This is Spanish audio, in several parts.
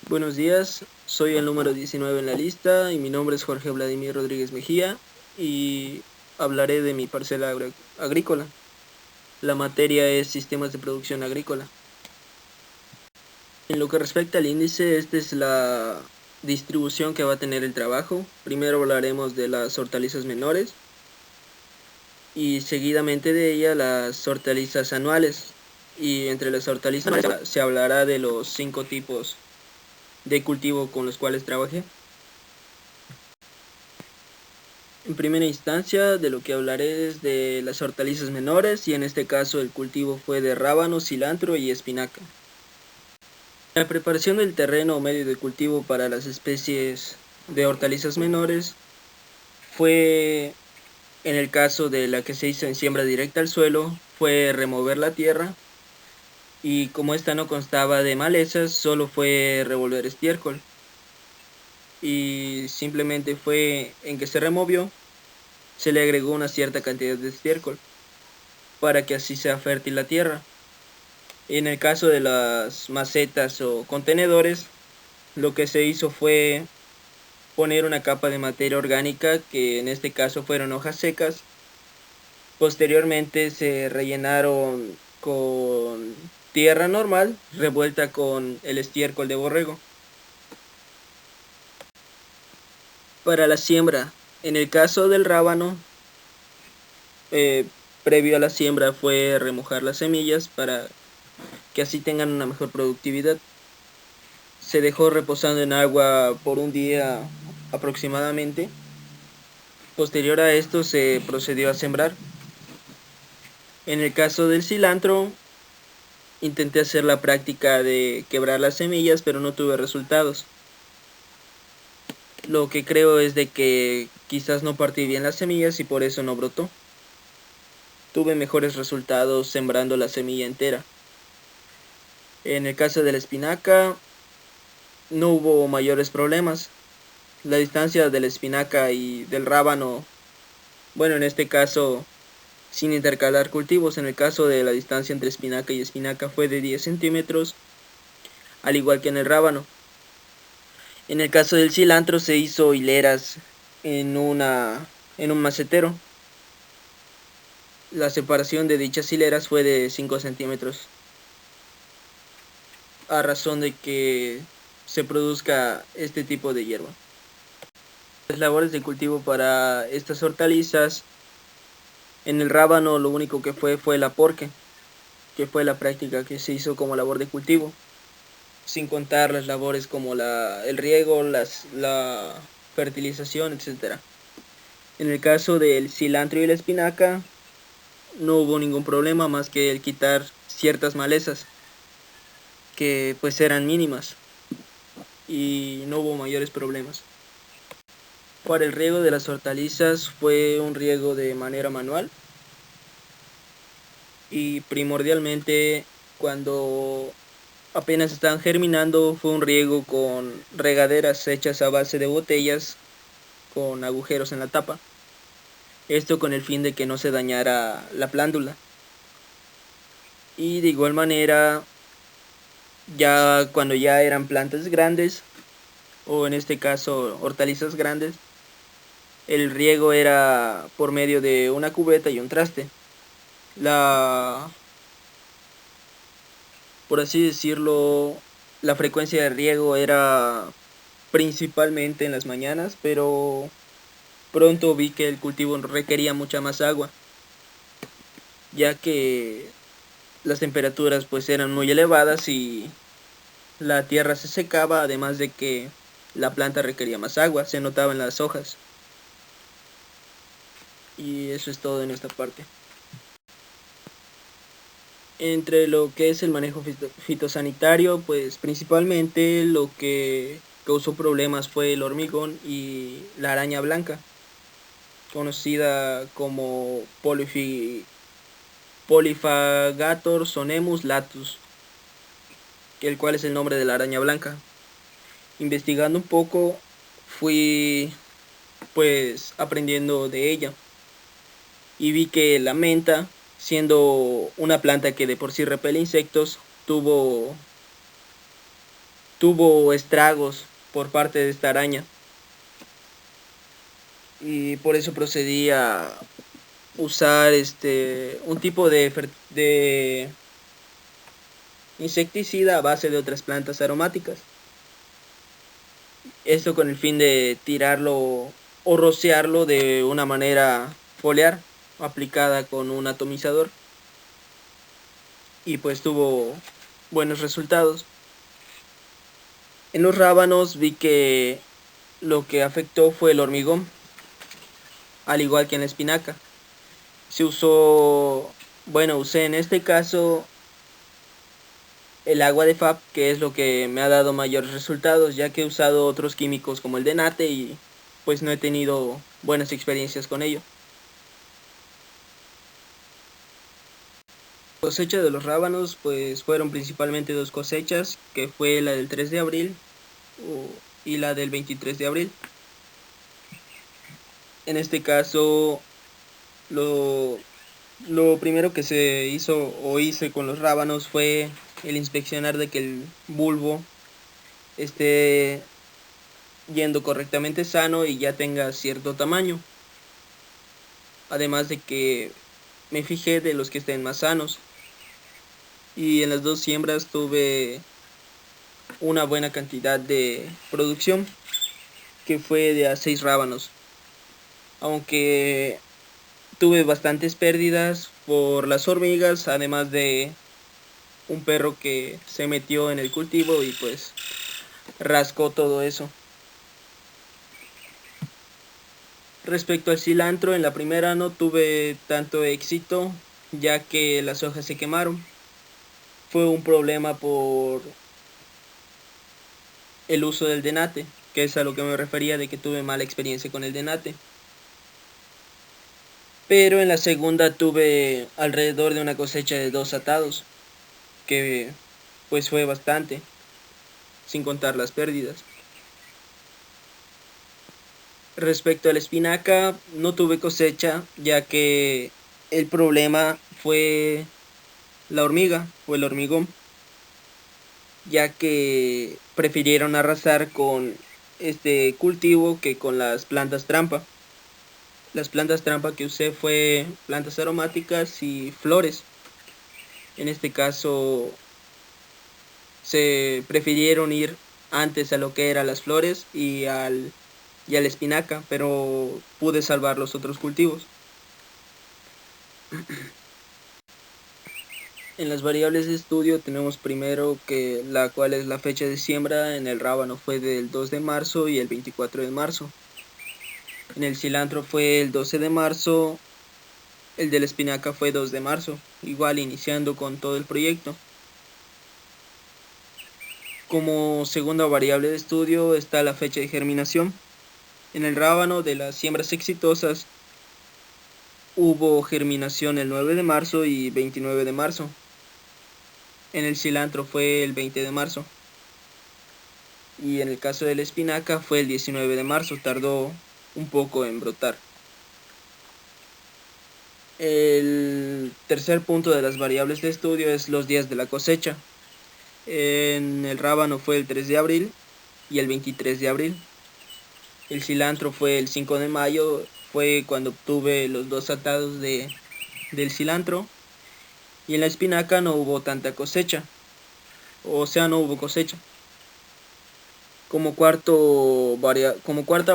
Buenos días, soy el número 19 en la lista y mi nombre es Jorge Vladimir Rodríguez Mejía y hablaré de mi parcela agrícola. La materia es sistemas de producción agrícola. En lo que respecta al índice, esta es la distribución que va a tener el trabajo. Primero hablaremos de las hortalizas menores y seguidamente de ella las hortalizas anuales. Y entre las hortalizas se hablará de los 5 tipos de cultivo con los cuales trabajé. En primera instancia, de lo que hablaré es de las hortalizas menores, y en este caso el cultivo fue de rábano, cilantro y espinaca. La preparación del terreno o medio de cultivo para las especies de hortalizas menores fue, en el caso de la que se hizo en siembra directa al suelo, fue remover la tierra, y como esta no constaba de malezas, solo fue revolver estiércol. Y simplemente fue en que se removió, se le agregó una cierta cantidad de estiércol para que así sea fértil la tierra. En el caso de las macetas o contenedores, lo que se hizo fue poner una capa de materia orgánica, que en este caso fueron hojas secas. Posteriormente se rellenaron con tierra normal revuelta con el estiércol de borrego. Para la siembra, en el caso del rábano, eh, previo a la siembra fue remojar las semillas para que así tengan una mejor productividad. Se dejó reposando en agua por un día aproximadamente. Posterior a esto se procedió a sembrar. En el caso del cilantro, intenté hacer la práctica de quebrar las semillas, pero no tuve resultados. Lo que creo es de que quizás no partí bien las semillas y por eso no brotó. Tuve mejores resultados sembrando la semilla entera. En el caso de la espinaca, no hubo mayores problemas. La distancia de la espinaca y del rábano, bueno, en este caso, sin intercalar cultivos, en el caso de la distancia entre espinaca y espinaca fue de 10 centímetros, al igual que en el rábano. En el caso del cilantro se hizo hileras en un macetero. La separación de dichas hileras fue de 5 centímetros, a razón de que se produzca este tipo de hierba. Las labores de cultivo para estas hortalizas, en el rábano lo único que fue el aporque, que fue la práctica que se hizo como labor de cultivo, sin contar las labores como el riego, la fertilización, etc. En el caso del cilantro y la espinaca, no hubo ningún problema más que el quitar ciertas malezas, que pues eran mínimas, y no hubo mayores problemas. Para el riego de las hortalizas fue un riego de manera manual, y primordialmente cuando apenas estaban germinando fue un riego con regaderas hechas a base de botellas con agujeros en la tapa. Esto con el fin de que no se dañara la plántula. Y de igual manera, ya cuando ya eran plantas grandes, o en este caso hortalizas grandes, el riego era por medio de una cubeta y un traste. Por así decirlo, la frecuencia de riego era principalmente en las mañanas, pero pronto vi que el cultivo requería mucha más agua, ya que las temperaturas pues eran muy elevadas y la tierra se secaba, además de que la planta requería más agua, se notaba en las hojas. Y eso es todo en esta parte. Entre lo que es el manejo fitosanitario, pues principalmente lo que causó problemas fue el hormigón y la araña blanca, conocida como Polyphagator sonemus latus, el cual es el nombre de la araña blanca. Investigando un poco, fui pues aprendiendo de ella, y vi que la menta, siendo una planta que de por sí repele insectos, tuvo tuvo estragos por parte de esta araña. Y por eso procedí a usar un tipo de insecticida a base de otras plantas aromáticas. Esto con el fin de tirarlo o rociarlo de una manera foliar aplicada con un atomizador. Y pues tuvo buenos resultados. En los rábanos vi que lo que afectó fue el hormigón, al igual que en la espinaca. Usé en este caso el agua de FAB, que es lo que me ha dado mayores resultados, ya que he usado otros químicos como el DENATE y pues no he tenido buenas experiencias con ello. Cosecha de los rábanos pues fueron principalmente dos cosechas, que fue la del 3 de abril y la del 23 de abril. En este caso lo primero que se hizo o hice con los rábanos fue el inspeccionar de que el bulbo esté yendo correctamente sano y ya tenga cierto tamaño. Además de que me fijé de los que estén más sanos. Y en las dos siembras tuve una buena cantidad de producción, que fue de a 6 rábanos. Aunque tuve bastantes pérdidas por las hormigas, además de un perro que se metió en el cultivo y pues rascó todo eso. Respecto al cilantro, en la primera no tuve tanto éxito, ya que las hojas se quemaron. Fue un problema por el uso del DENATE, que es a lo que me refería de que tuve mala experiencia con el DENATE. Pero en la segunda tuve alrededor de una cosecha de 2 atados, que pues fue bastante, sin contar las pérdidas. Respecto a la espinaca, no tuve cosecha, ya que el problema fue la hormiga o el hormigón, ya que prefirieron arrasar con este cultivo que con las plantas trampa. Las plantas trampa que usé fue plantas aromáticas y flores. En este caso se prefirieron ir antes a lo que eran las flores y a la espinaca, pero pude salvar los otros cultivos. En las variables de estudio tenemos primero que la cual es la fecha de siembra. En el rábano fue del 2 de marzo y el 24 de marzo. En el cilantro fue el 12 de marzo. El de la espinaca fue 2 de marzo, igual iniciando con todo el proyecto. Como segunda variable de estudio está la fecha de germinación. En el rábano de las siembras exitosas hubo germinación el 9 de marzo y 29 de marzo. En el cilantro fue el 20 de marzo. Y en el caso de la espinaca fue el 19 de marzo, tardó un poco en brotar. El tercer punto de las variables de estudio es los días de la cosecha. En el rábano fue el 3 de abril y el 23 de abril. El cilantro fue el 5 de mayo, fue cuando obtuve los 2 atados del cilantro. Y en la espinaca no hubo tanta cosecha, o sea, no hubo cosecha. Como cuarta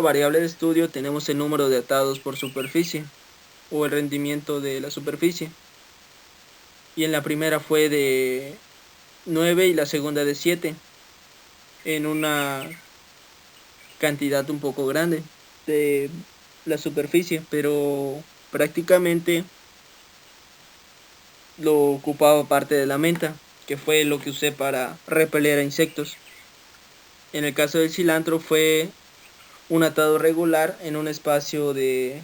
variable de estudio tenemos el número de atados por superficie, o el rendimiento de la superficie. Y en la primera fue de 9 y la segunda de 7, en una cantidad un poco grande de la superficie, pero prácticamente lo ocupaba parte de la menta, que fue lo que usé para repeler a insectos. En el caso del cilantro fue un atado regular en un espacio de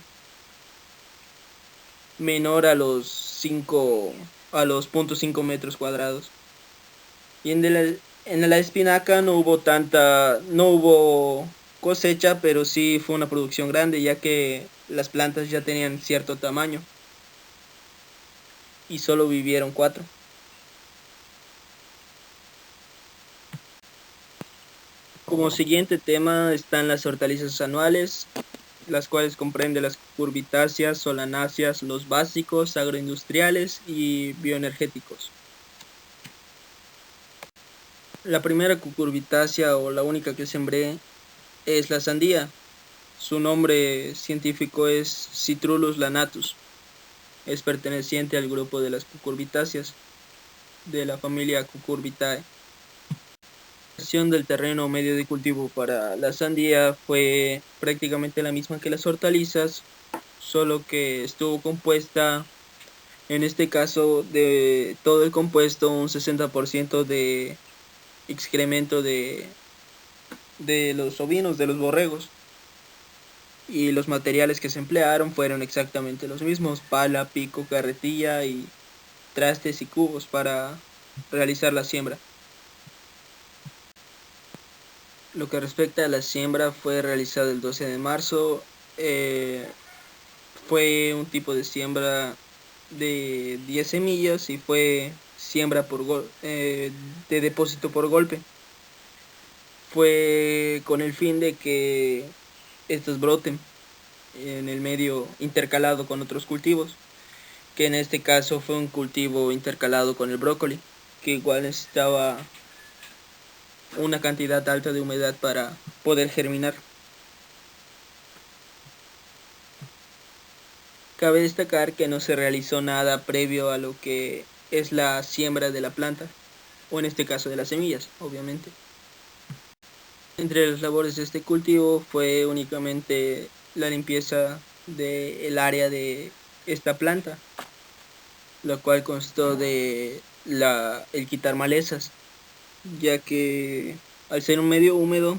menor a los 0.5 metros cuadrados. Y en la espinaca no hubo cosecha, pero sí fue una producción grande, ya que las plantas ya tenían cierto tamaño y solo vivieron 4. Como siguiente tema están las hortalizas anuales, las cuales comprenden las cucurbitáceas, solanáceas, los básicos, agroindustriales y bioenergéticos. La primera cucurbitácea o la única que sembré es la sandía. Su nombre científico es Citrullus lanatus. Es perteneciente al grupo de las cucurbitáceas de la familia Cucurbitae. La situación del terreno medio de cultivo para la sandía fue prácticamente la misma que las hortalizas, solo que estuvo compuesta, en este caso, de todo el compuesto, un 60% de excremento de los ovinos, de los borregos. Y los materiales que se emplearon fueron exactamente los mismos: pala, pico, carretilla y trastes y cubos para realizar la siembra. Lo que respecta a la siembra, fue realizado el 12 de marzo. Fue un tipo de siembra de 10 semillas y fue siembra de depósito por golpe. Fue con el fin de que estos broten en el medio intercalado con otros cultivos, que en este caso fue un cultivo intercalado con el brócoli, que igual necesitaba una cantidad alta de humedad para poder germinar. Cabe destacar que no se realizó nada previo a lo que es la siembra de la planta, o en este caso de las semillas, obviamente. Entre las labores de este cultivo fue únicamente la limpieza del área de esta planta, la cual constó de el quitar malezas, ya que al ser un medio húmedo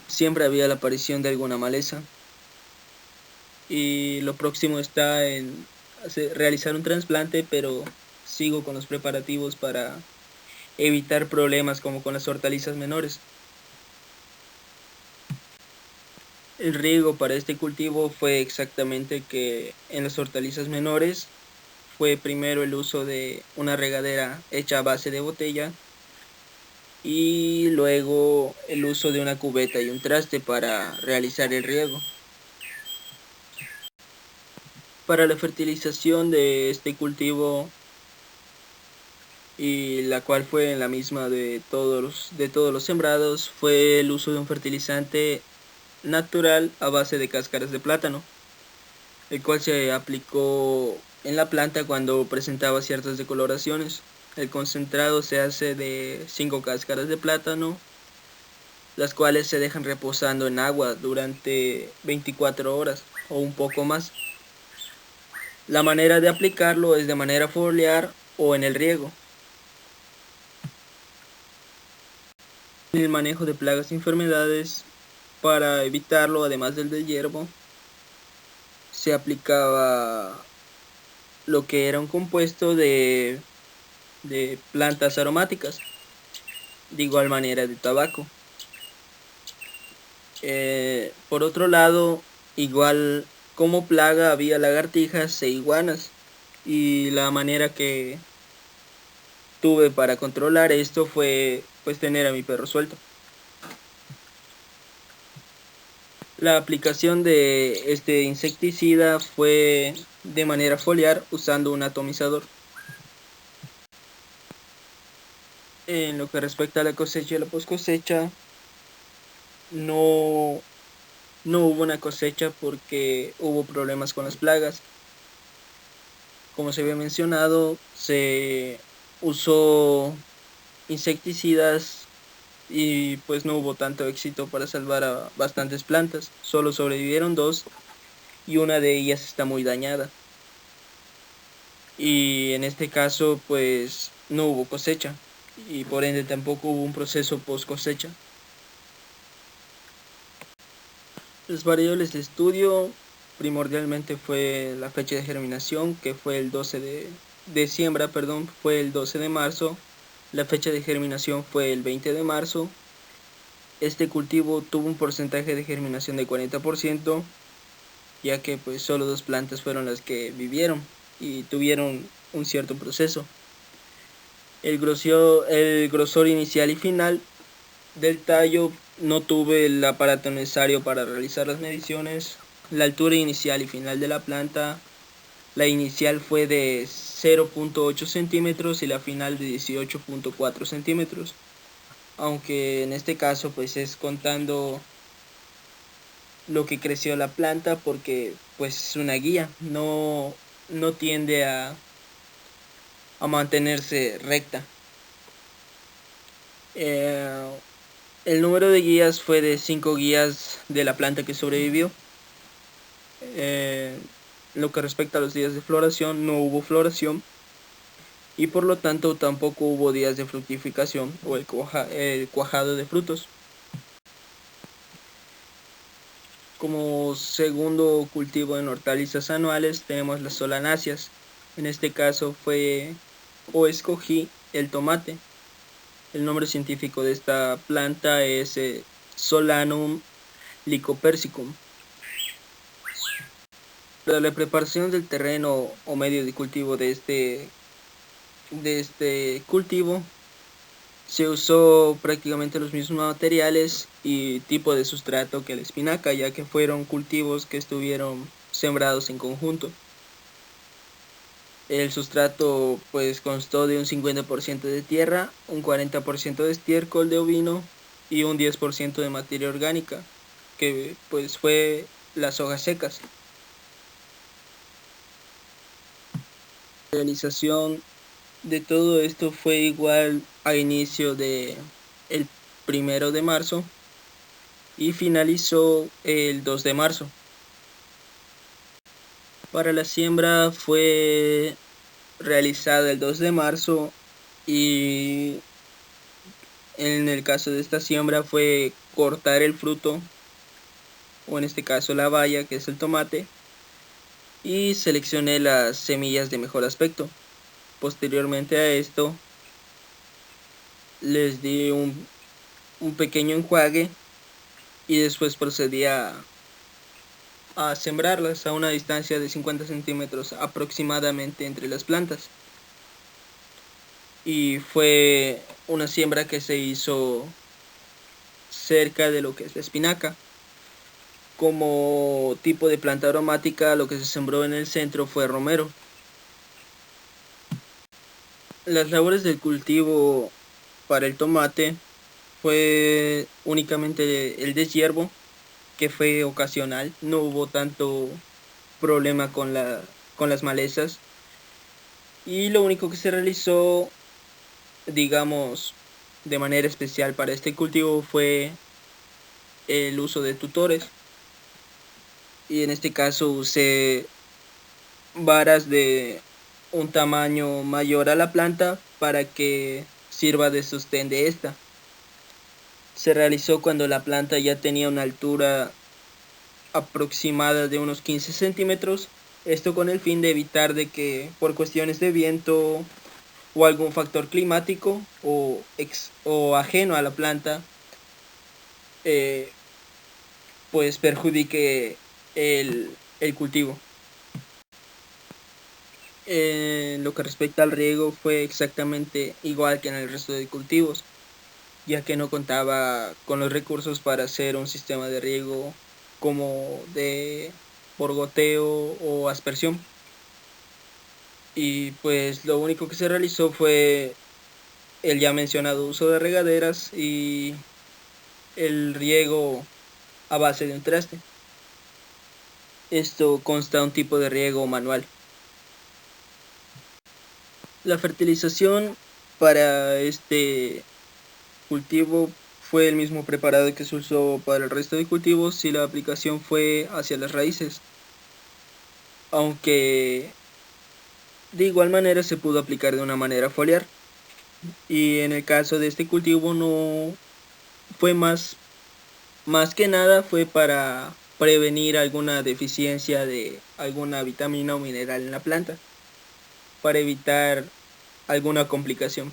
siempre había la aparición de alguna maleza. Y lo próximo está en realizar un trasplante, pero sigo con los preparativos para evitar problemas como con las hortalizas menores. El riego para este cultivo fue exactamente que en las hortalizas menores fue primero el uso de una regadera hecha a base de botella y luego el uso de una cubeta y un traste para realizar el riego. Para la fertilización de este cultivo, y la cual fue la misma de todos los sembrados, fue el uso de un fertilizante natural a base de cáscaras de plátano, el cual se aplicó en la planta cuando presentaba ciertas decoloraciones. El concentrado se hace de 5 cáscaras de plátano, las cuales se dejan reposando en agua durante 24 horas o un poco más. La manera de aplicarlo es de manera foliar o en el riego. En el manejo de plagas y enfermedades, para evitarlo, además del deshiervo, se aplicaba lo que era un compuesto de plantas aromáticas, de igual manera de tabaco. Por otro lado, igual como plaga había lagartijas e iguanas, y la manera que tuve para controlar esto fue pues tener a mi perro suelto. La aplicación de este insecticida fue de manera foliar usando un atomizador. En lo que respecta a la cosecha y la post cosecha, no hubo una cosecha porque hubo problemas con las plagas. Como se había mencionado, se usó insecticidas y pues no hubo tanto éxito para salvar a bastantes plantas. Solo sobrevivieron 2 y una de ellas está muy dañada. Y en este caso pues no hubo cosecha y por ende tampoco hubo un proceso post cosecha. Las variables de estudio primordialmente fue la fecha de germinación, que fue el 12 de siembra, perdón, fue el 12 de marzo. La fecha de germinación fue el 20 de marzo. Este cultivo tuvo un porcentaje de germinación de 40%, ya que pues solo 2 plantas fueron las que vivieron y tuvieron un cierto proceso. El grosor inicial y final del tallo no tuve el aparato necesario para realizar las mediciones. La altura inicial y final de la planta, la inicial fue de 0.8 centímetros y la final de 18.4 centímetros. Aunque en este caso pues es contando lo que creció la planta, porque pues es una guía, no tiende a mantenerse recta. El número de guías fue de 5 guías de la planta que sobrevivió. Lo que respecta a los días de floración, no hubo floración y por lo tanto tampoco hubo días de fructificación o el cuajado de frutos. Como segundo cultivo en hortalizas anuales tenemos las solanáceas. En este caso escogí el tomate. El nombre científico de esta planta es Solanum lycopersicum. Para la preparación del terreno o medio de cultivo de este cultivo se usó prácticamente los mismos materiales y tipo de sustrato que la espinaca, ya que fueron cultivos que estuvieron sembrados en conjunto. El sustrato pues constó de un 50% de tierra, un 40% de estiércol de ovino y un 10% de materia orgánica, que pues fue las hojas secas. La realización de todo esto fue igual a inicio de el 1 de marzo y finalizó el 2 de marzo. Para la siembra fue realizada el 2 de marzo y en el caso de esta siembra fue cortar el fruto, o en este caso la baya, que es el tomate, y seleccioné las semillas de mejor aspecto. Posteriormente a esto les di un pequeño enjuague y después procedí a sembrarlas a una distancia de 50 centímetros aproximadamente entre las plantas. Y fue una siembra que se hizo cerca de lo que es la espinaca. Como tipo de planta aromática, lo que se sembró en el centro fue romero. Las labores del cultivo para el tomate fue únicamente el deshiervo, que fue ocasional. No hubo tanto problema con las malezas. Y lo único que se realizó, digamos, de manera especial para este cultivo fue el uso de tutores. Y en este caso usé varas de un tamaño mayor a la planta para que sirva de sostén de esta. Se realizó cuando la planta ya tenía una altura aproximada de unos 15 centímetros. Esto con el fin de evitar de que por cuestiones de viento o algún factor climático o ajeno a la planta pues perjudique el cultivo. Lo que respecta al riego fue exactamente igual que en el resto de cultivos, ya que no contaba con los recursos para hacer un sistema de riego como por goteo o aspersión. Y pues lo único que se realizó fue el ya mencionado uso de regaderas y el riego a base de un traste. Esto consta de un tipo de riego manual. La fertilización para este cultivo fue el mismo preparado que se usó para el resto de cultivos y la aplicación fue hacia las raíces, aunque de igual manera se pudo aplicar de una manera foliar. Y en el caso de este cultivo no fue más que nada fue para prevenir alguna deficiencia de alguna vitamina o mineral en la planta, para evitar alguna complicación,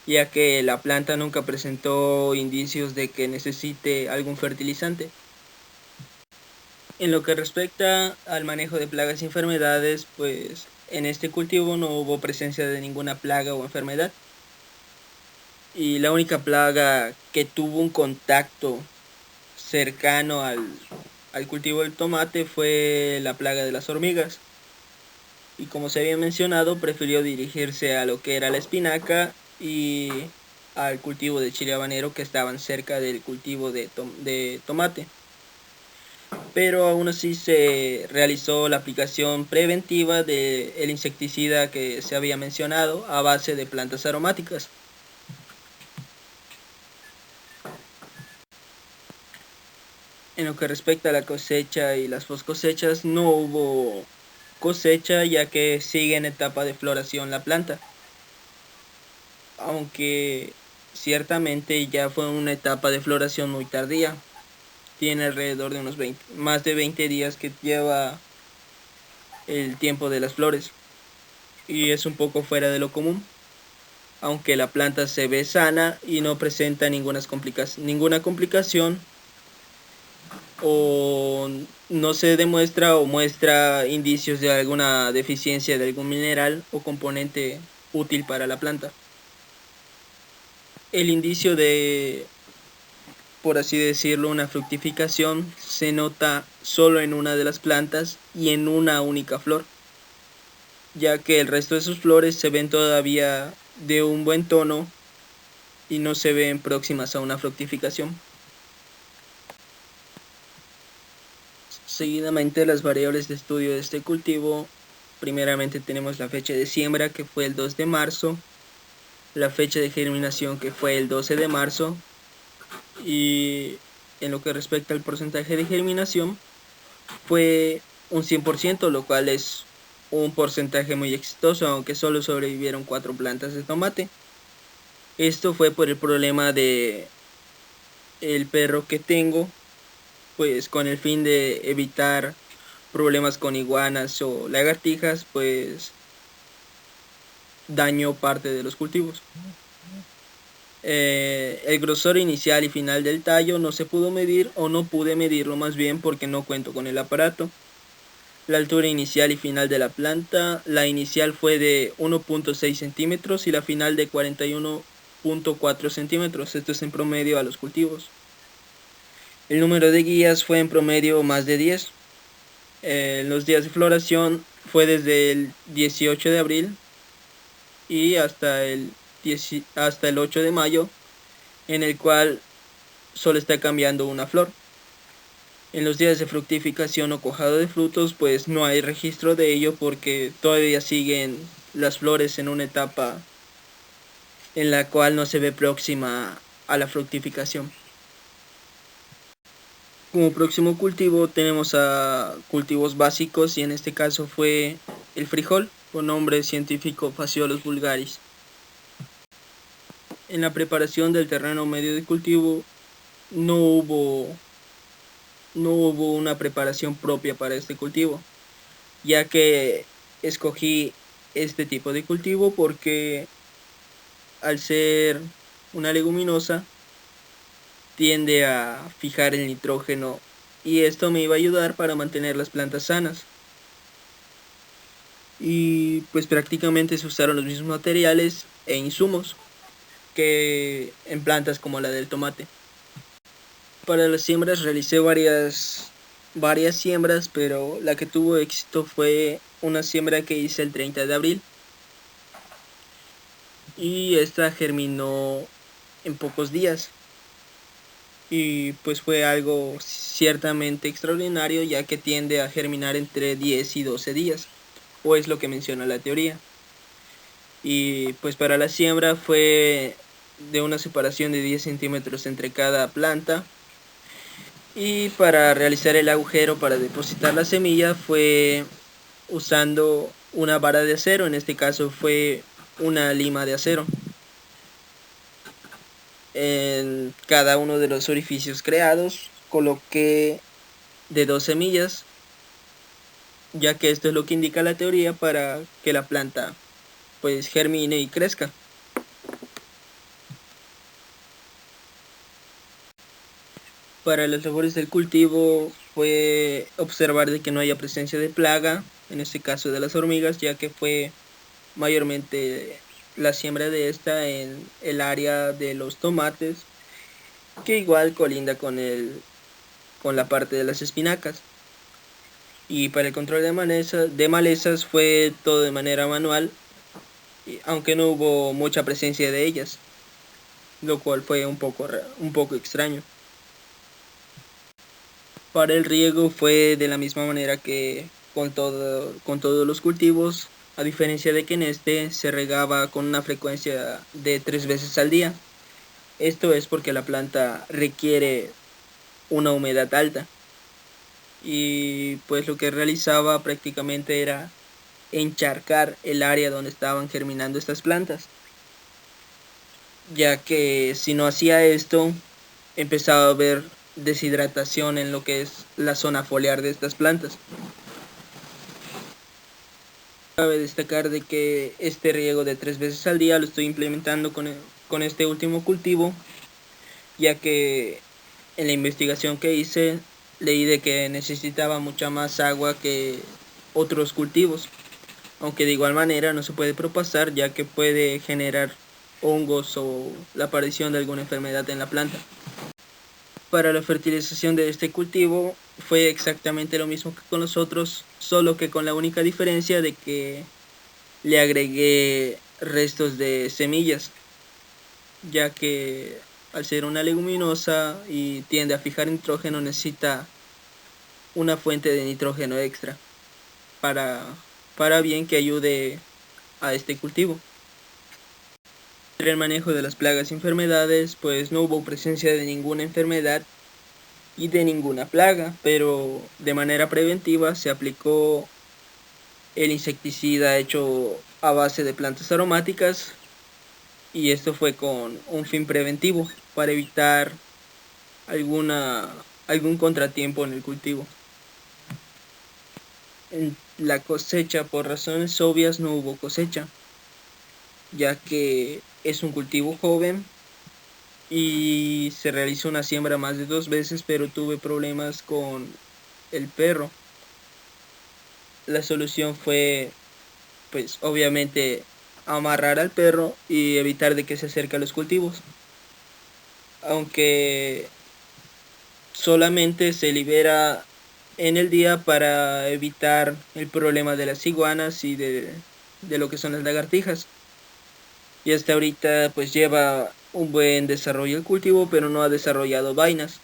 ya que la planta nunca presentó indicios de que necesite algún fertilizante. En lo que respecta al manejo de plagas y enfermedades, pues en este cultivo no hubo presencia de ninguna plaga o enfermedad. Y la única plaga que tuvo un contacto cercano al cultivo del tomate fue la plaga de las hormigas. Y como se había mencionado, prefirió dirigirse a lo que era la espinaca y al cultivo de chile habanero que estaban cerca del cultivo de tomate. Pero aún así se realizó la aplicación preventiva del insecticida que se había mencionado a base de plantas aromáticas. En lo que respecta a la cosecha y las post cosechas, no hubo cosecha ya que sigue en etapa de floración la planta, aunque ciertamente ya fue una etapa de floración muy tardía. Tiene alrededor de unos más de 20 días que lleva el tiempo de las flores y es un poco fuera de lo común, aunque la planta se ve sana y no presenta ninguna complicación o no se demuestra o muestra indicios de alguna deficiencia de algún mineral o componente útil para la planta. El indicio de, por así decirlo, una fructificación se nota solo en una de las plantas y en una única flor, ya que el resto de sus flores se ven todavía de un buen tono y no se ven próximas a una fructificación. Seguidamente, las variables de estudio de este cultivo: primeramente tenemos la fecha de siembra, que fue el 2 de marzo, la fecha de germinación, que fue el 12 de marzo, y en lo que respecta al porcentaje de germinación fue un 100%, lo cual es un porcentaje muy exitoso, aunque solo sobrevivieron 4 plantas de tomate. Esto fue por el problema de el perro que tengo, pues con el fin de evitar problemas con iguanas o lagartijas, pues dañó parte de los cultivos. El grosor inicial y final del tallo no se pudo medir, o no pude medirlo más bien porque no cuento con el aparato. La altura inicial y final de la planta: la inicial fue de 1.6 centímetros y la final de 41.4 centímetros. Esto es en promedio a los cultivos. El número de guías fue en promedio más de 10. Los días de floración fue desde el 18 de abril y hasta el 8 de mayo, en el cual solo está cambiando una flor. En los días de fructificación o cuajado de frutos, pues no hay registro de ello porque todavía siguen las flores en una etapa en la cual no se ve próxima a la fructificación. Como próximo cultivo tenemos a cultivos básicos, y en este caso fue el frijol, con nombre científico Phaseolus vulgaris. En la preparación del terreno medio de cultivo no hubo una preparación propia para este cultivo, ya que escogí este tipo de cultivo porque al ser una leguminosa tiende a fijar el nitrógeno y esto me iba a ayudar para mantener las plantas sanas. Y pues prácticamente se usaron los mismos materiales e insumos que en plantas como la del tomate. Para las siembras realicé varias siembras, pero la que tuvo éxito fue una siembra que hice el 30 de abril. Y esta germinó en pocos días. Y pues fue algo ciertamente extraordinario, ya que tiende a germinar entre 10 y 12 días, o es lo que menciona la teoría. Y pues para la siembra fue de una separación de 10 centímetros entre cada planta. Y para realizar el agujero para depositar la semilla fue usando una vara de acero, en este caso fue una lima de acero. En cada uno de los orificios creados coloqué de 2 semillas, ya que esto es lo que indica la teoría para que la planta pues germine y crezca. Para las labores del cultivo fue observar de que no haya presencia de plaga, en este caso de las hormigas, ya que fue mayormente la siembra de esta en el área de los tomates, que igual colinda con la parte de las espinacas. Y para el control de malezas fue todo de manera manual, aunque no hubo mucha presencia de ellas, lo cual fue un poco extraño. Para el riego fue de la misma manera que con todos los cultivos, a diferencia de que en este se regaba con una frecuencia de 3 veces al día. Esto es porque la planta requiere una humedad alta, y pues lo que realizaba prácticamente era encharcar el área donde estaban germinando estas plantas, ya que si no hacía esto empezaba a haber deshidratación en lo que es la zona foliar de estas plantas. Cabe destacar de que este riego de 3 veces al día lo estoy implementando con este último cultivo, ya que en la investigación que hice leí de que necesitaba mucha más agua que otros cultivos, aunque de igual manera no se puede propasar, ya que puede generar hongos o la aparición de alguna enfermedad en la planta. Para la fertilización de este cultivo fue exactamente lo mismo que con los otros, solo que con la única diferencia de que le agregué restos de semillas, ya que al ser una leguminosa y tiende a fijar nitrógeno, necesita una fuente de nitrógeno extra para, para bien que ayude a este cultivo. El manejo de las plagas y enfermedades, pues no hubo presencia de ninguna enfermedad y de ninguna plaga, pero de manera preventiva se aplicó el insecticida hecho a base de plantas aromáticas, y esto fue con un fin preventivo para evitar algún contratiempo en el cultivo. En la cosecha, por razones obvias, no hubo cosecha, ya que es un cultivo joven y se realizó una siembra más de 2 veces, pero tuve problemas con el perro. La solución fue, pues obviamente, amarrar al perro y evitar de que se acerque a los cultivos, aunque solamente se libera en el día para evitar el problema de las iguanas y de lo que son las lagartijas. Y hasta ahorita pues lleva un buen desarrollo el cultivo, pero no ha desarrollado vainas.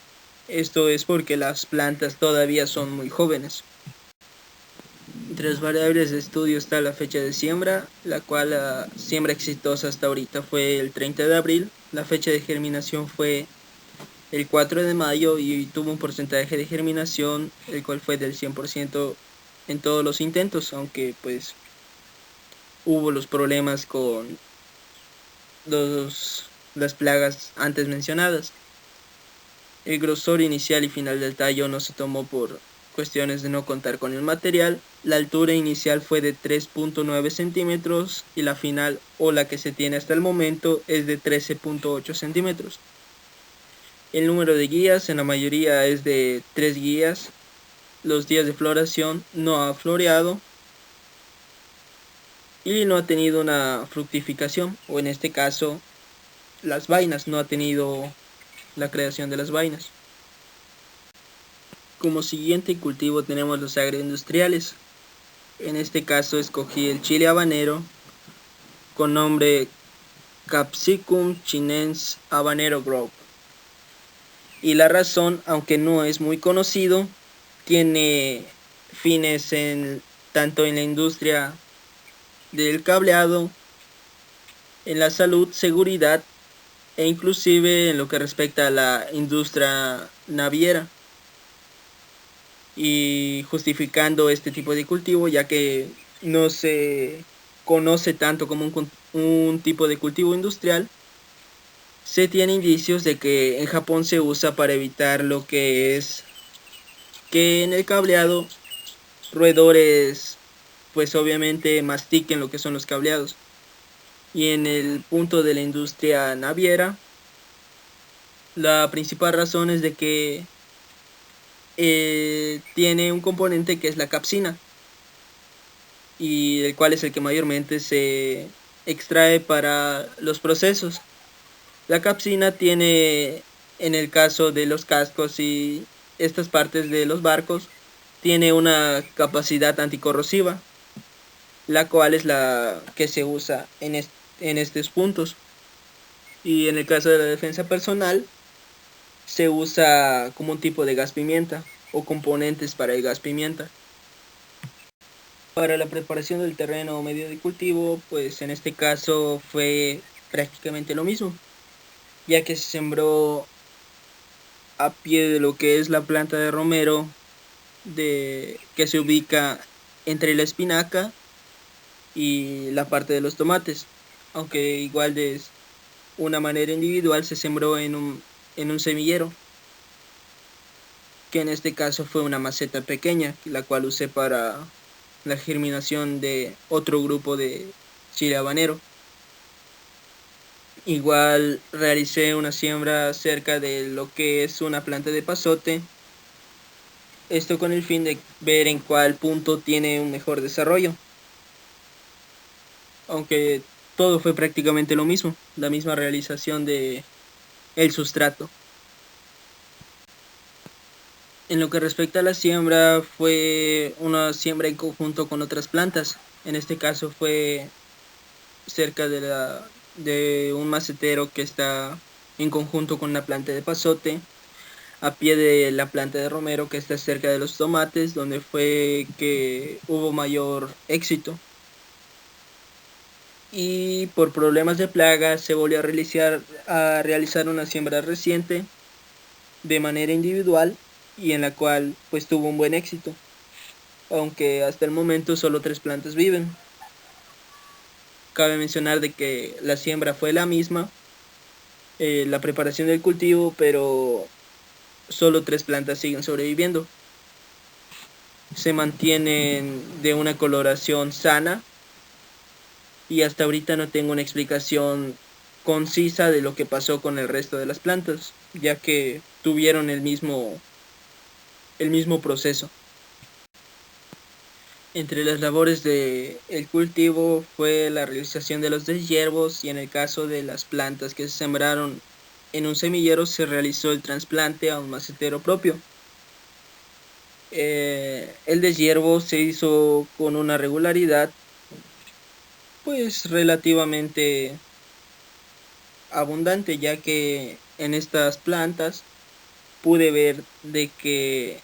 Esto es porque las plantas todavía son muy jóvenes. Entre las variables de estudio está la fecha de siembra, la cual la siembra exitosa hasta ahorita fue el 30 de abril. La fecha de germinación fue el 4 de mayo y tuvo un porcentaje de germinación el cual fue del 100% en todos los intentos, aunque pues hubo los problemas con las plagas antes mencionadas. El grosor inicial y final del tallo no se tomó por cuestiones de no contar con el material. La altura inicial fue de 3.9 centímetros y la final, o la que se tiene hasta el momento, es de 13.8 centímetros. El número de guías en la mayoría es de 3 guías. Los días de floración no ha floreado y no ha tenido una fructificación, o en este caso las vainas, no ha tenido la creación de las vainas. Como siguiente cultivo tenemos los agroindustriales. En este caso escogí el chile habanero con nombre Capsicum chinense habanero grove. Y la razón, aunque no es muy conocido, tiene fines tanto en la industria del cableado, en la salud, seguridad e inclusive en lo que respecta a la industria naviera, y justificando este tipo de cultivo ya que no se conoce tanto como un tipo de cultivo industrial. Se tiene indicios de que en Japón se usa para evitar lo que es que en el cableado roedores pues obviamente mastiquen lo que son los cableados. Y en el punto de la industria naviera, la principal razón es de que tiene un componente que es la capsina, y el cual es el que mayormente se extrae para los procesos. La capsina tiene En el caso de los cascos y estas partes de los barcos, tiene una capacidad anticorrosiva, la cual es la que se usa en estos puntos. Y en el caso de la defensa personal, se usa como un tipo de gas pimienta o componentes para el gas pimienta. Para la preparación del terreno o medio de cultivo, pues en este caso fue prácticamente lo mismo, ya que se sembró a pie de lo que es la planta de romero, que se ubica entre la espinaca y la parte de los tomates, aunque igual de una manera individual se sembró en un semillero, que en este caso fue una maceta pequeña, la cual usé para la germinación de otro grupo de chile habanero. Igual realicé una siembra cerca de lo que es una planta de pasote, esto con el fin de ver en cuál punto tiene un mejor desarrollo, aunque todo fue prácticamente lo mismo, la misma realización de el sustrato. En lo que respecta a la siembra, fue una siembra en conjunto con otras plantas. En este caso fue cerca de un macetero que está en conjunto con una planta de pasote, a pie de la planta de romero que está cerca de los tomates, donde fue que hubo mayor éxito. Y por problemas de plaga se volvió a realizar una siembra reciente de manera individual y en la cual pues tuvo un buen éxito, aunque hasta el momento solo 3 plantas viven. Cabe mencionar de que la siembra fue la misma, la preparación del cultivo, pero solo 3 plantas siguen sobreviviendo. Se mantienen de una coloración sana y hasta ahorita no tengo una explicación concisa de lo que pasó con el resto de las plantas, ya que tuvieron el mismo proceso. Entre las labores del cultivo fue la realización de los deshiervos y en el caso de las plantas que se sembraron en un semillero se realizó el trasplante a un macetero propio. El deshiervo se hizo con una regularidad pues relativamente abundante, ya que en estas plantas pude ver de que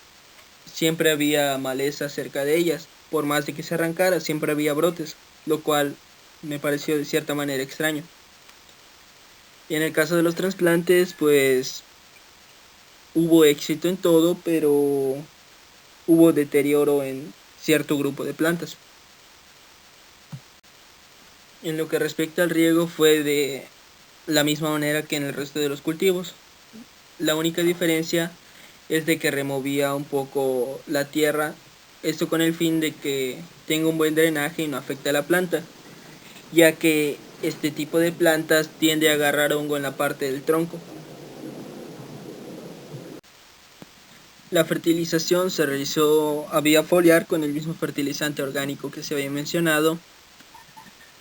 siempre había maleza cerca de ellas, por más de que se arrancara siempre había brotes, lo cual me pareció de cierta manera extraño. Y en el caso de los trasplantes pues hubo éxito en todo, pero hubo deterioro en cierto grupo de plantas. En lo que respecta al riego fue de la misma manera que en el resto de los cultivos. La única diferencia es de que removía un poco la tierra, esto con el fin de que tenga un buen drenaje y no afecte a la planta, ya que este tipo de plantas tiende a agarrar hongo en la parte del tronco. La fertilización se realizó a vía foliar con el mismo fertilizante orgánico que se había mencionado,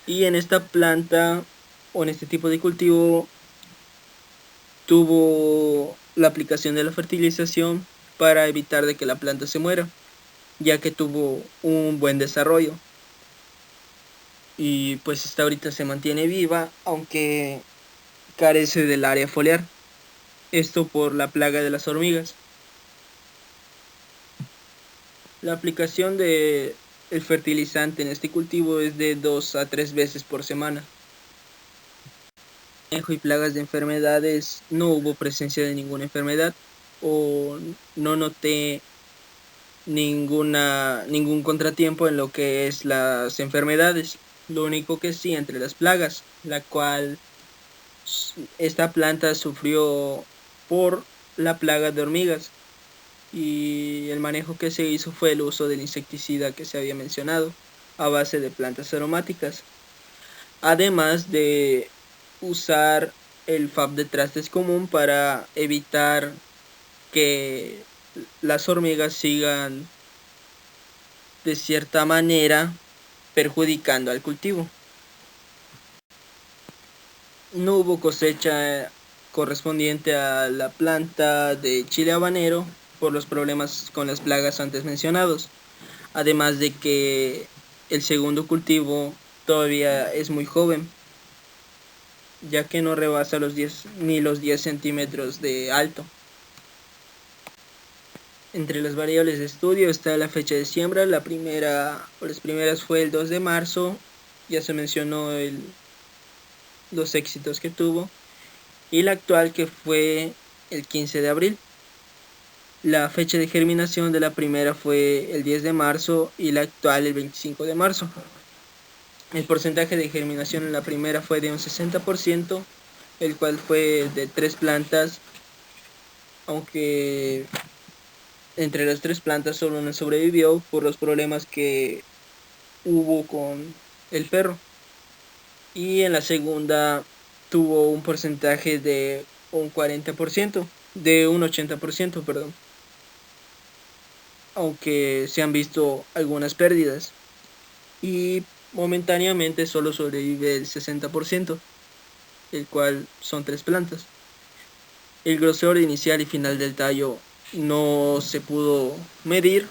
y en esta planta o en este tipo de cultivo tuvo la aplicación de la fertilización para evitar de que la planta se muera, ya que tuvo un buen desarrollo y pues hasta ahorita se mantiene viva, aunque carece del área foliar, esto por la plaga de las hormigas. La aplicación de el fertilizante en este cultivo es de 2 a 3 veces por semana. Manejo y plagas de enfermedades, no hubo presencia de ninguna enfermedad o no noté ningún contratiempo en lo que es las enfermedades. Lo único que sí entre las plagas, la cual esta planta sufrió por la plaga de hormigas y el manejo que se hizo fue el uso del insecticida que se había mencionado a base de plantas aromáticas, además de usar el FAB de trastes común para evitar que las hormigas sigan de cierta manera perjudicando al cultivo. No hubo cosecha correspondiente a la planta de chile habanero por los problemas con las plagas antes mencionados. Además de que el segundo cultivo todavía es muy joven, ya que no rebasa los 10 centímetros de alto. Entre las variables de estudio está la fecha de siembra. Las primeras fue el 2 de marzo, ya se mencionó los éxitos que tuvo, y la actual, que fue el 15 de abril. La fecha de germinación de la primera fue el 10 de marzo y la actual el 25 de marzo. El porcentaje de germinación en la primera fue de un 60%, el cual fue de 3 plantas, aunque entre las 3 plantas solo una sobrevivió por los problemas que hubo con el perro. Y en la segunda tuvo un porcentaje de un 40%, de un 80%, perdón. Aunque se han visto algunas pérdidas. Y momentáneamente solo sobrevive el 60%, el cual son 3 plantas. El grosor inicial y final del tallo no se pudo medir.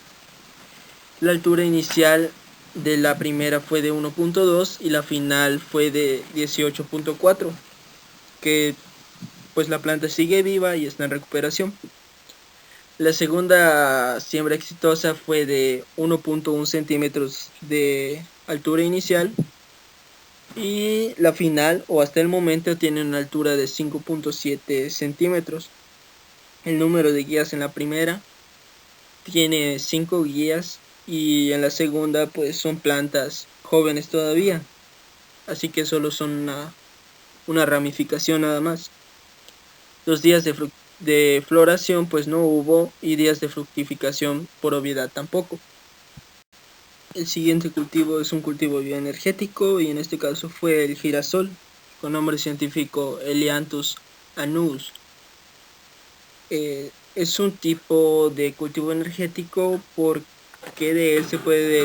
La altura inicial de la primera fue de 1.2 y la final fue de 18.4, que pues la planta sigue viva y está en recuperación. La segunda siembra exitosa fue de 1.1 centímetros de altura inicial y la final, o hasta el momento, tiene una altura de 5.7 centímetros. El número de guías en la primera tiene 5 guías y en la segunda pues son plantas jóvenes todavía, así que solo son una ramificación nada más. Los días de floración pues no hubo, y días de fructificación por obviedad tampoco. El siguiente cultivo es un cultivo bioenergético y en este caso fue el girasol, con nombre científico Helianthus annus. Es un tipo de cultivo energético porque de él se puede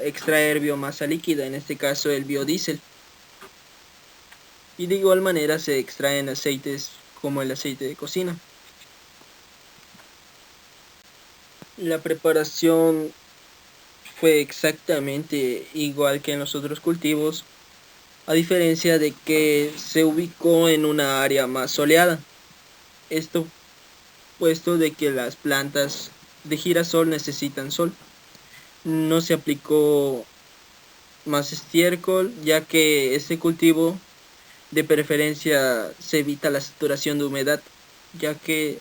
extraer biomasa líquida, en este caso el biodiesel. Y de igual manera se extraen aceites como el aceite de cocina. La preparación fue exactamente igual que en los otros cultivos, a diferencia de que se ubicó en una área más soleada. Esto puesto de que las plantas de girasol necesitan sol. No se aplicó más estiércol, ya que este cultivo de preferencia se evita la saturación de humedad, ya que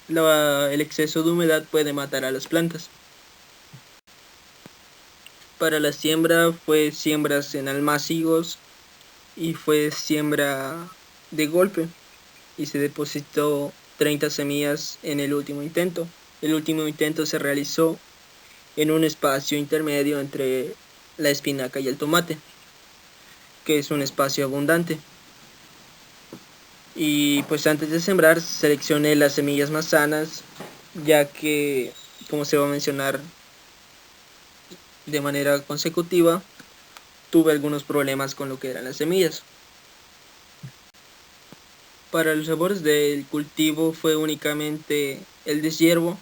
el exceso de humedad puede matar a las plantas. Para la siembra fue siembras en almácigos y fue siembra de golpe, y se depositó 30 semillas en el último intento. El último intento se realizó en un espacio intermedio entre la espinaca y el tomate, que es un espacio abundante. Y pues antes de sembrar seleccioné las semillas más sanas, ya que, como se va a mencionar de manera consecutiva, tuve algunos problemas con lo que eran las semillas. Para los labores del cultivo fue únicamente el deshiervo,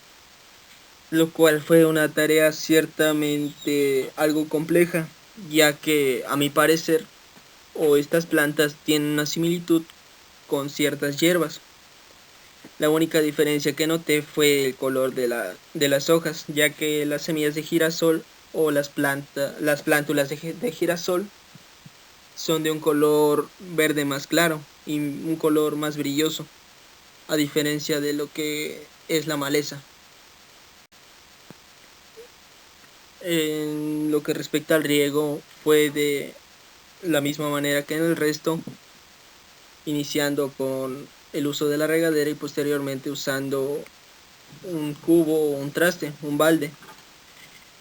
lo cual fue una tarea ciertamente algo compleja, ya que a mi parecer estas plantas tienen una similitud con ciertas hierbas. La única diferencia que noté fue el color de las hojas, ya que las semillas de girasol o las plántulas de girasol son de un color verde más claro y un color más brilloso, a diferencia de lo que es la maleza. En lo que respecta al riego, fue de la misma manera que en el resto, iniciando con el uso de la regadera y posteriormente usando un cubo o un traste, un balde.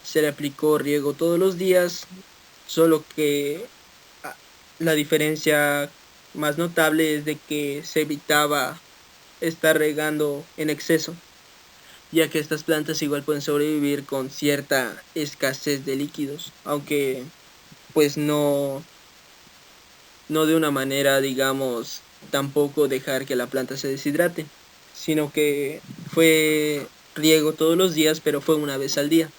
Se le aplicó riego todos los días, solo que la diferencia más notable es de que se evitaba estar regando en exceso, ya que estas plantas igual pueden sobrevivir con cierta escasez de líquidos, aunque pues no de una manera, digamos, tampoco dejar que la planta se deshidrate, sino que fue riego todos los días, pero fue una vez al día.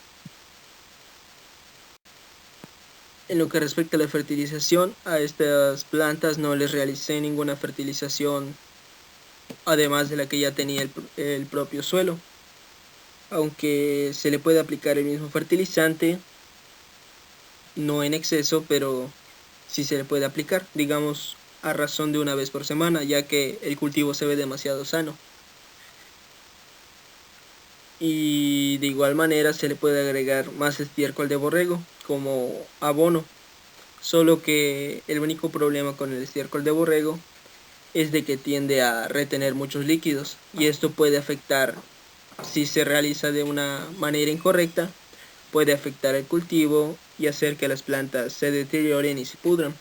En lo que respecta a la fertilización, a estas plantas no les realicé ninguna fertilización además de la que ya tenía el propio suelo, aunque se le puede aplicar el mismo fertilizante, no en exceso, pero sí se le puede aplicar, digamos a razón de una vez por semana, ya que el cultivo se ve demasiado sano. Y de igual manera se le puede agregar más estiércol de borrego como abono, solo que el único problema con el estiércol de borrego es de que tiende a retener muchos líquidos y esto puede afectar, si se realiza de una manera incorrecta, puede afectar el cultivo y hacer que las plantas se deterioren y se pudran.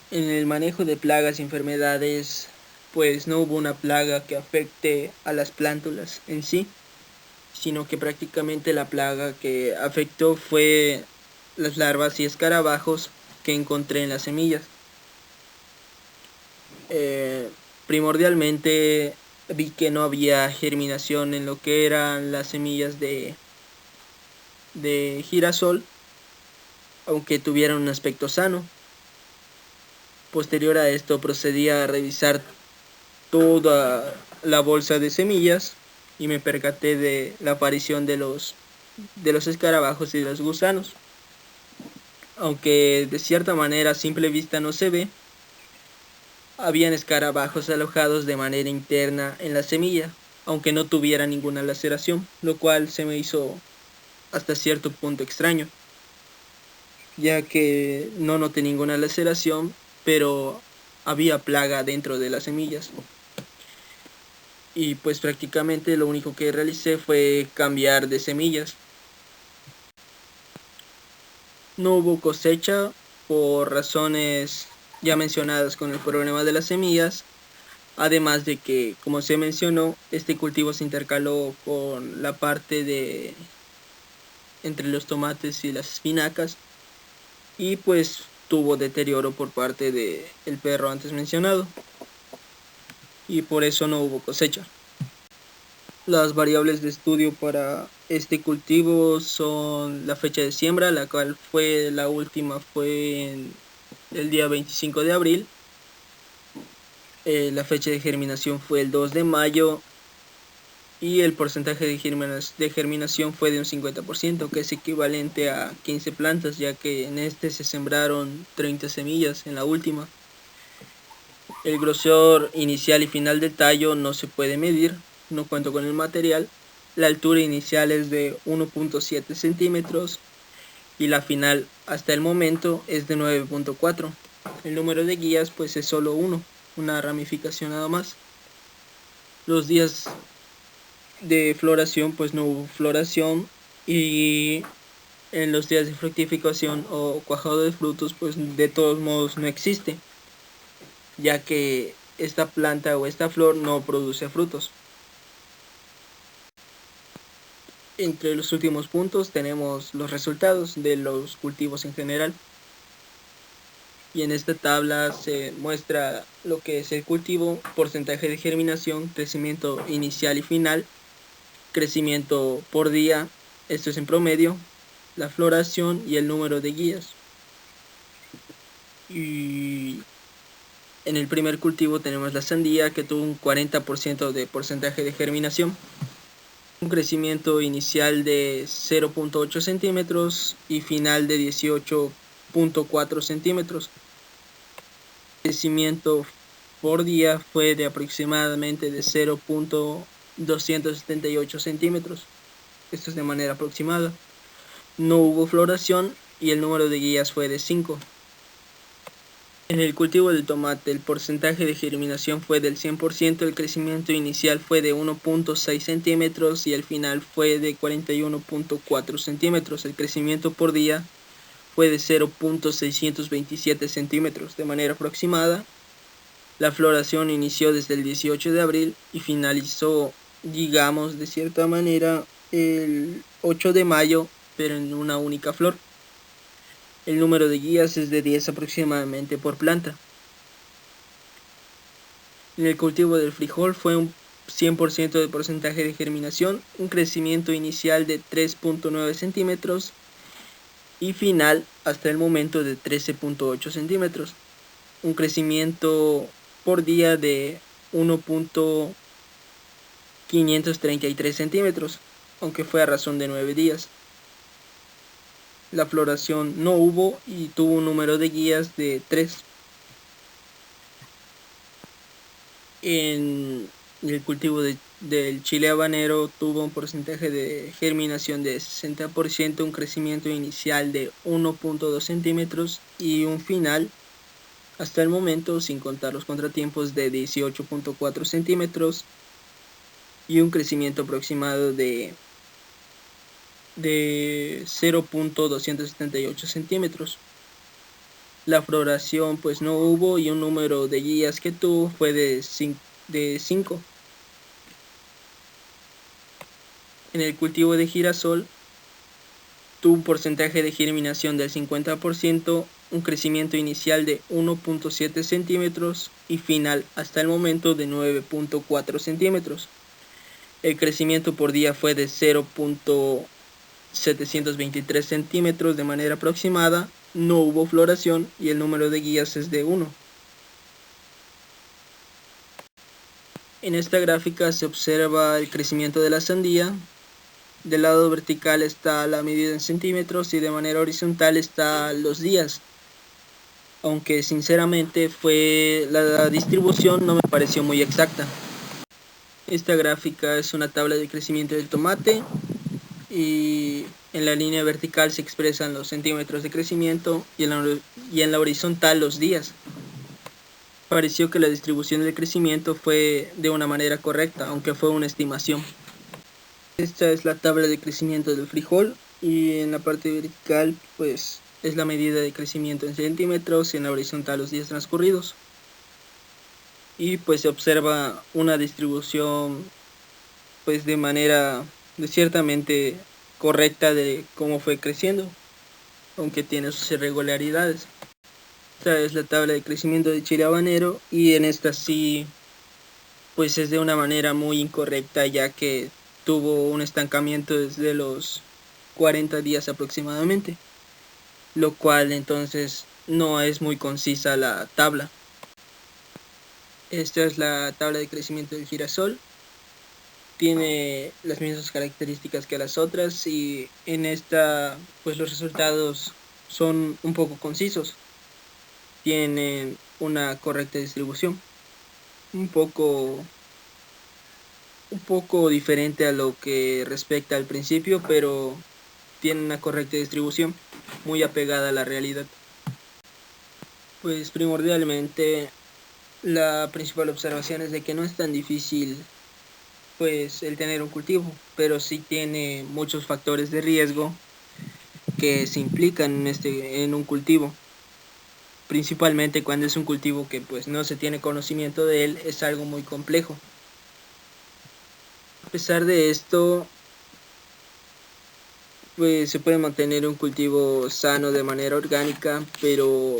En el manejo de plagas y enfermedades, pues no hubo una plaga que afecte a las plántulas en sí, sino que prácticamente la plaga que afectó fue las larvas y escarabajos que encontré en las semillas. Primordialmente vi que no había germinación en lo que eran las semillas de girasol, aunque tuvieran un aspecto sano. Posterior a esto procedí a revisar toda la bolsa de semillas y me percaté de la aparición de los escarabajos y de los gusanos. Aunque de cierta manera a simple vista no se ve, habían escarabajos alojados de manera interna en la semilla, aunque no tuviera ninguna laceración, lo cual se me hizo hasta cierto punto extraño, ya que no noté ninguna laceración, pero había plaga dentro de las semillas. Y pues prácticamente lo único que realicé fue cambiar de semillas. No hubo cosecha por razones ya mencionadas con el problema de las semillas, además de que, como se mencionó, este cultivo se intercaló con la parte de entre los tomates y las espinacas y pues tuvo deterioro por parte del perro antes mencionado y por eso no hubo cosecha. Las variables de estudio para este cultivo son la fecha de siembra, la cual fue la última fue en el día 25 de abril. La fecha de germinación fue el 2 de mayo y el porcentaje de germinación fue de un 50%, que es equivalente a 15 plantas, ya que en este se sembraron 30 semillas en la última. El grosor inicial y final del tallo no se puede medir, no cuento con el material. La altura inicial es de 1.7 centímetros y la final hasta el momento es de 9.4. El número de guías pues es solo uno, una ramificación nada más. Los días de floración pues no hubo floración y en los días de fructificación o cuajado de frutos pues de todos modos no existe, ya que esta planta o esta flor no produce frutos. Entre los últimos puntos tenemos los resultados de los cultivos en general. Y en esta tabla se muestra lo que es el cultivo, porcentaje de germinación, crecimiento inicial y final, crecimiento por día, esto es en promedio, la floración y el número de guías. Y en el primer cultivo tenemos la sandía, que tuvo un 40% de porcentaje de germinación, un crecimiento inicial de 0.8 centímetros y final de 18.4 centímetros. El crecimiento por día fue de aproximadamente de 0.278 centímetros. Esto es de manera aproximada. No hubo floración y el número de guías fue de 5. En el cultivo del tomate el porcentaje de germinación fue del 100%, el crecimiento inicial fue de 1.6 centímetros y el final fue de 41.4 centímetros. El crecimiento por día fue de 0.627 centímetros de manera aproximada. La floración inició desde el 18 de abril y finalizó, digamos, de cierta manera el 8 de mayo, pero en una única flor. El número de guías es de 10 aproximadamente por planta. En el cultivo del frijol fue un 100% de porcentaje de germinación, un crecimiento inicial de 3.9 centímetros y final hasta el momento de 13.8 centímetros. Un crecimiento por día de 1.533 centímetros, aunque fue a razón de 9 días. La floración no hubo y tuvo un número de guías de 3. En el cultivo del chile habanero tuvo un porcentaje de germinación de 60%, un crecimiento inicial de 1.2 centímetros y un final hasta el momento, sin contar los contratiempos, de 18.4 centímetros y un crecimiento aproximado de 0.278 centímetros. La floración pues no hubo y un número de guías que tuvo fue de 5. En el cultivo de girasol tuvo un porcentaje de germinación del 50%, un crecimiento inicial de 1.7 centímetros y final hasta el momento de 9.4 centímetros. El crecimiento por día fue de 0.723 centímetros de manera aproximada. No hubo floración y el número de guías es de 1. En esta gráfica se observa el crecimiento de la sandía. Del lado vertical está la medida en centímetros y de manera horizontal está los días. Aunque sinceramente la distribución no me pareció muy exacta. Esta gráfica es una tabla de crecimiento del tomate y en la línea vertical se expresan los centímetros de crecimiento y en la horizontal los días. Pareció que la distribución del crecimiento fue de una manera correcta, aunque fue una estimación. Esta es la tabla de crecimiento del frijol y en la parte vertical pues es la medida de crecimiento en centímetros y en la horizontal los días transcurridos. Y pues se observa una distribución pues de manera ciertamente correcta de cómo fue creciendo, aunque tiene sus irregularidades. Esta es la tabla de crecimiento de chile habanero y en esta sí pues es de una manera muy incorrecta, ya que tuvo un estancamiento desde los 40 días aproximadamente, lo cual entonces no es muy concisa la tabla. Esta es la tabla de crecimiento del girasol. Tiene las mismas características que las otras y en esta pues los resultados son un poco concisos. Tienen una correcta distribución. Un poco diferente a lo que respecta al principio, pero tiene una correcta distribución, muy apegada a la realidad. Pues primordialmente la principal observación es de que no es tan difícil pues el tener un cultivo, pero sí tiene muchos factores de riesgo que se implican en un cultivo. Principalmente cuando es un cultivo que pues no se tiene conocimiento de él, es algo muy complejo. A pesar de esto, pues se puede mantener un cultivo sano de manera orgánica, pero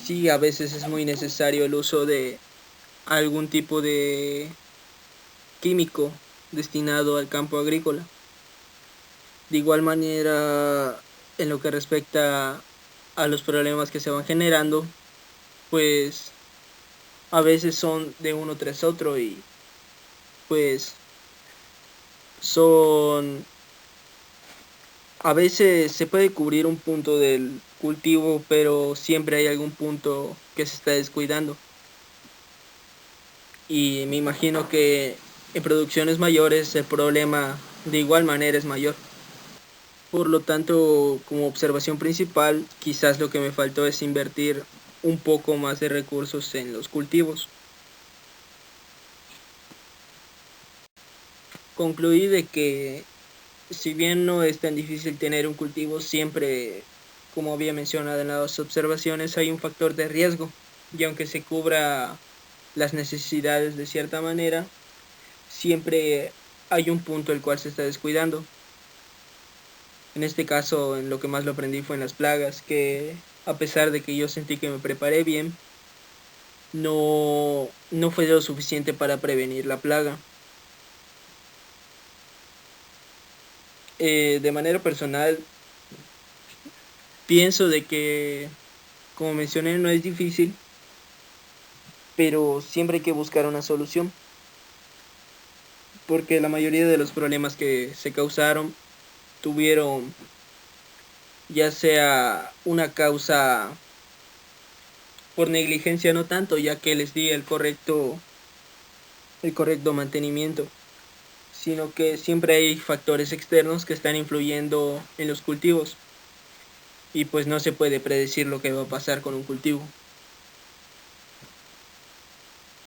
sí a veces es muy necesario el uso de algún tipo de químico destinado al campo agrícola. De igual manera, en lo que respecta a los problemas que se van generando, pues a veces son de uno tras otro y pues a veces se puede cubrir un punto del cultivo, pero siempre hay algún punto que se está descuidando. Y me imagino que en producciones mayores el problema de igual manera es mayor. Por lo tanto, como observación principal, quizás lo que me faltó es invertir un poco más de recursos en los cultivos. Concluí de que si bien no es tan difícil tener un cultivo, siempre, como había mencionado en las observaciones, hay un factor de riesgo. Y aunque se cubra las necesidades de cierta manera, siempre hay un punto el cual se está descuidando. En este caso, en lo que más lo aprendí fue en las plagas, que a pesar de que yo sentí que me preparé bien, no fue lo suficiente para prevenir la plaga. De manera personal, pienso de que, como mencioné, no es difícil, pero siempre hay que buscar una solución, porque la mayoría de los problemas que se causaron tuvieron ya sea una causa por negligencia, no tanto, ya que les di el correcto mantenimiento, sino que siempre hay factores externos que están influyendo en los cultivos y pues no se puede predecir lo que va a pasar con un cultivo.